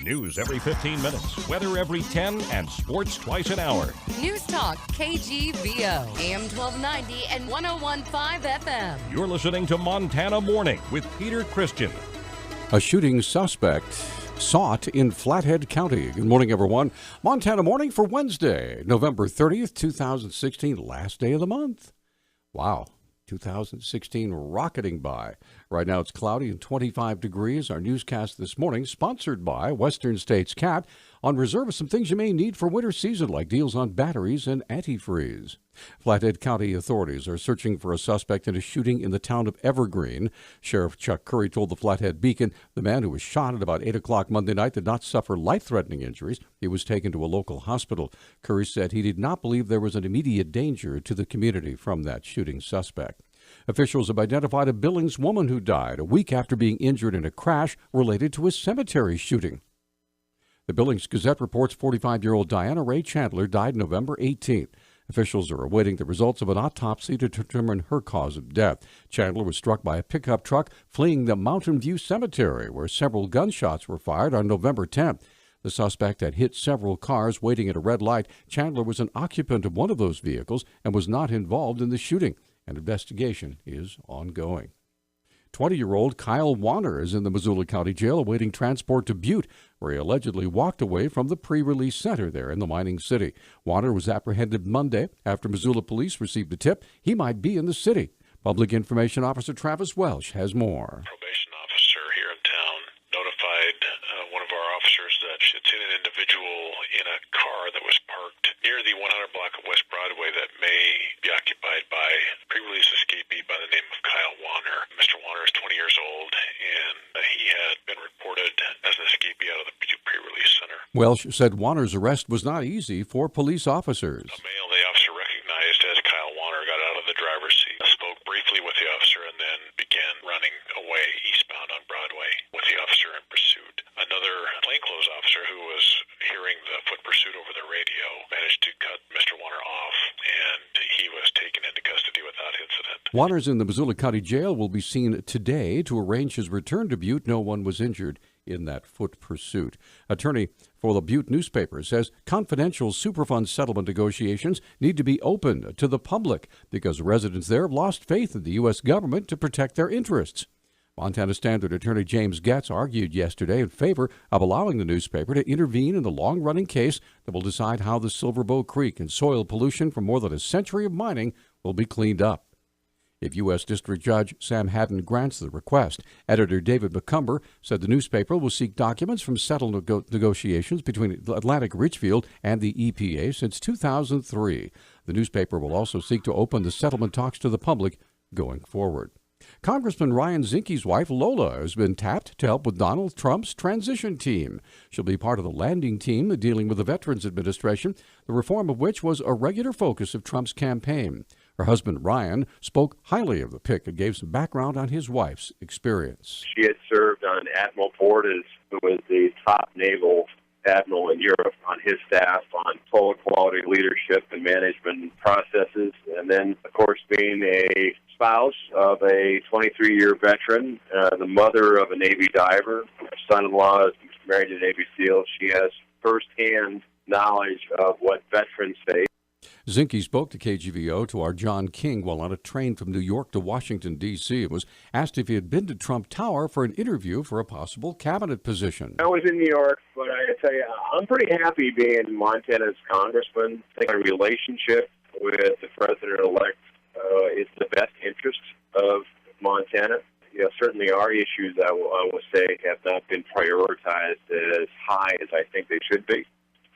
News every 15 minutes, weather every 10, and sports twice an hour. Newstalk, KGVO, AM 1290 and 101.5 FM. You're listening to Montana Morning with Peter Christian. A shooting suspect sought in Flathead County. Good morning, everyone. Montana Morning for Wednesday, November 30th, 2016, last day of the month. Wow. 2016 rocketing by. Right now it's cloudy and 25 degrees. Our newscast this morning sponsored by Western States Cat on reserve of some things you may need for winter season, like deals on batteries and antifreeze. Flathead County authorities are searching for a suspect in a shooting in the town of Evergreen. Sheriff Chuck Curry told the Flathead Beacon the man who was shot at about 8 o'clock Monday night did not suffer life-threatening injuries. He was taken to a local hospital. Curry said he did not believe there was an immediate danger to the community from that shooting suspect. Officials have identified a Billings woman who died a week after being injured in a crash related to a cemetery shooting. The Billings Gazette reports 45-year-old Diana Ray Chandler died November 18th. Officials are awaiting the results of an autopsy to determine her cause of death. Chandler was struck by a pickup truck fleeing the Mountain View Cemetery, where several gunshots were fired on November 10th. The suspect had hit several cars waiting at a red light. Chandler was an occupant of one of those vehicles and was not involved in the shooting. An investigation is ongoing. 20-year-old Kyle Warner is in the Missoula County Jail awaiting transport to Butte, where he allegedly walked away from the pre-release center there in the mining city. Warner was apprehended Monday after Missoula police received a tip he might be in the city. Public Information Officer Travis Welsh has more. Probation officer here in town notified one of our officers that she had seen an individual in a car that was parked near the 100 block of West Broadway that may be occupied by pre-release escapee by the name of Kyle Warner. Mr. Warner is 20 years old, and he had been reported as an escapee out of the pre-release center. Welsh said Warner's arrest was not easy for police officers. A male the officer recognized as Kyle Warner got out of the driver's seat, spoke briefly with the officer, and then began running away eastbound on Broadway with the officer in pursuit. Another plainclothes officer who was hearing the foot pursuit over the radio managed to cut Mr. Warner off, and he was taken into custody without incident. Warner's in the Missoula County Jail will be seen today to arrange his return to Butte. No one was injured in that foot pursuit. Attorney for the Butte newspaper says confidential Superfund settlement negotiations need to be open to the public because residents there have lost faith in the U.S. government to protect their interests. Montana Standard Attorney James Getz argued yesterday in favor of allowing the newspaper to intervene in the long-running case that will decide how the Silverbow Creek and soil pollution from more than a century of mining will be cleaned up. If U.S. District Judge Sam Haddon grants the request, editor David McCumber said the newspaper will seek documents from settled negotiations between Atlantic Richfield and the EPA since 2003. The newspaper will also seek to open the settlement talks to the public going forward. Congressman Ryan Zinke's wife, Lola, has been tapped to help with Donald Trump's transition team. She'll be part of the landing team dealing with the Veterans Administration, the reform of which was a regular focus of Trump's campaign. Her husband, Ryan, spoke highly of the pick and gave some background on his wife's experience. She had served on Admiral Portis, who was the top naval admiral in Europe, on his staff on total quality leadership and management processes. And then, of course, being a spouse of a 23-year veteran, the mother of a Navy diver, her son-in-law is married to a Navy SEAL. She has firsthand knowledge of what veterans face. Zinke spoke to KGVO to our John King while on a train from New York to Washington, D.C. and was asked if he had been to Trump Tower for an interview for a possible cabinet position. I was in New York, but I tell you, I'm pretty happy being Montana's congressman. I think our relationship with the president-elect is the best interest of Montana. You know, certainly our issues, I will say, have not been prioritized as high as I think they should be,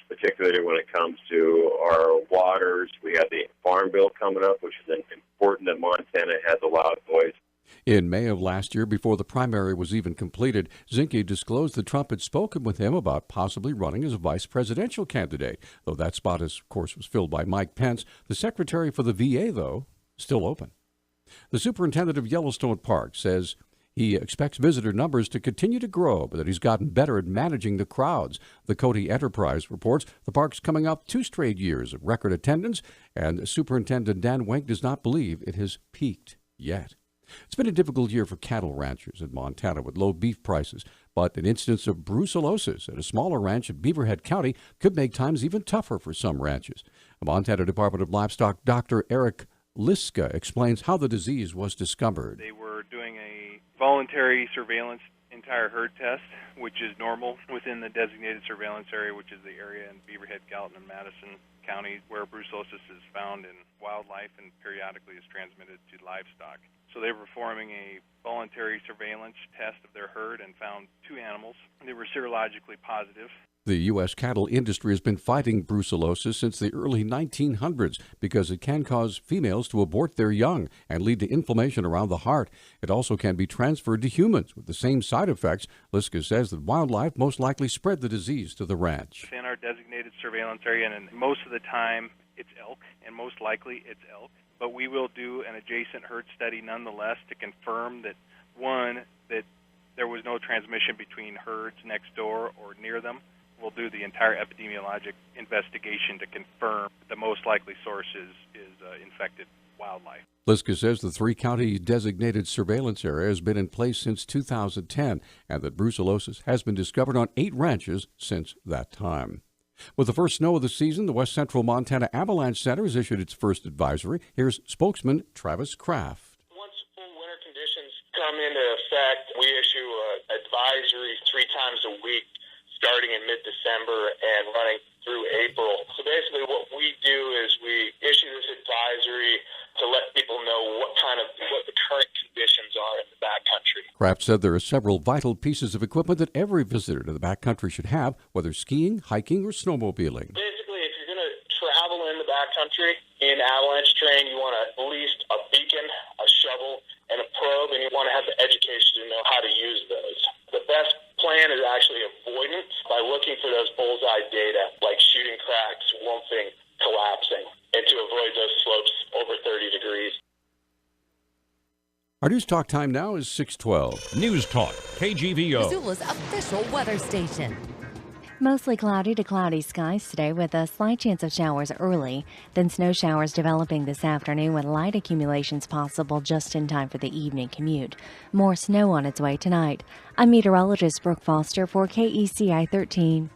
particularly when it comes to our waters. We have the Farm Bill coming up, which is important that Montana has a loud voice. In May of last year, before the primary was even completed, Zinke disclosed that Trump had spoken with him about possibly running as a vice presidential candidate. Though that spot, of course, was filled by Mike Pence, the secretary for the VA, though, still open. The superintendent of Yellowstone Park says he expects visitor numbers to continue to grow, but that he's gotten better at managing the crowds. The Coty Enterprise reports the park's coming up 2 straight years of record attendance, and Superintendent Dan Wenk does not believe it has peaked yet. It's been a difficult year for cattle ranchers in Montana with low beef prices, but an instance of brucellosis at a smaller ranch in Beaverhead County could make times even tougher for some ranches. Montana Department of Livestock Dr. Eric Liska explains how the disease was discovered. They were doing a voluntary surveillance entire herd test, which is normal within the designated surveillance area, which is the area in Beaverhead, Gallatin, and Madison counties where brucellosis is found in wildlife and periodically is transmitted to livestock. So they were performing a voluntary surveillance test of their herd and found 2 animals. They were serologically positive. The U.S. cattle industry has been fighting brucellosis since the early 1900s because it can cause females to abort their young and lead to inflammation around the heart. It also can be transferred to humans with the same side effects. Liska says that wildlife most likely spread the disease to the ranch. In our designated surveillance area, and most of the time it's elk, and most likely it's elk. But we will do an adjacent herd study nonetheless to confirm that, one, that there was no transmission between herds next door or near them. We'll do the entire epidemiologic investigation to confirm the most likely source is infected wildlife. Liska says the 3-county designated surveillance area has been in place since 2010 and that brucellosis has been discovered on 8 ranches since that time. With the first snow of the season, the West Central Montana Avalanche Center has issued its first advisory. Here's spokesman Travis Kraft. Once full winter conditions come into effect, we issue an advisory 3 times a week, starting in mid-December and running through April. So basically what we do is we issue this advisory to let people know what the current conditions are in the backcountry. Kraft said there are several vital pieces of equipment that every visitor to the backcountry should have, whether skiing, hiking, or snowmobiling. Basically, if you're going to travel in the backcountry in avalanche terrain, you want at least a beacon, a shovel, and a probe, and you want to have the education to know how to use those. The best plan is actually avoidance by looking for those bullseye data, like shooting cracks, lumping, collapsing, and to avoid those slopes over 30 degrees. Our News Talk time now is 6:12. News Talk, KGVO. Missoula's official weather station. Mostly cloudy to cloudy skies today with a slight chance of showers early, then snow showers developing this afternoon with light accumulations possible just in time for the evening commute. More snow on its way tonight. I'm meteorologist Brooke Foster for KECI 13.